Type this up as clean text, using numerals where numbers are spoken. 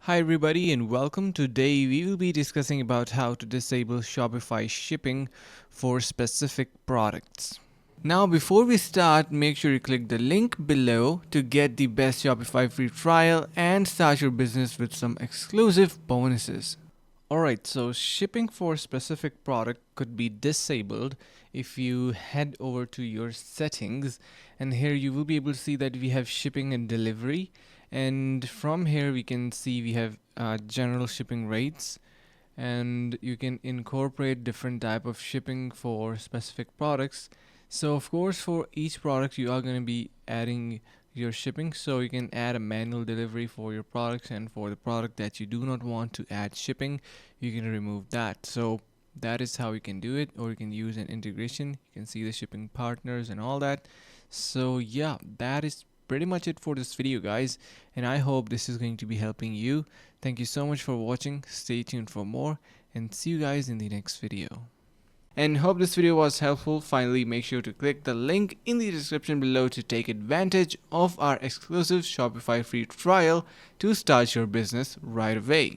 Hi everybody and welcome. Today we will be discussing about how to disable Shopify shipping for specific products. Now before we start, make sure you click the link below to get the best Shopify free trial and start your business with some exclusive bonuses. Alright, so shipping for specific product could be disabled if you head over to your settings, and here you will be able to see that we have shipping and delivery, and from here we can see we have general shipping rates, and you can incorporate different type of shipping for specific products. So of course for each product you are going to be adding your shipping, so you can add a manual delivery for your products, and for the product that you do not want to add shipping you can remove that. So that is how you can do it, or you can use an integration. You can see the shipping partners and all that. So yeah, that is pretty much it for this video guys, and I hope this is going to be helping you. Thank you so much for watching. Stay tuned for more and see you guys in the next video. And hope this video was helpful. Finally, make sure to click the link in the description below to take advantage of our exclusive Shopify free trial to start your business right away.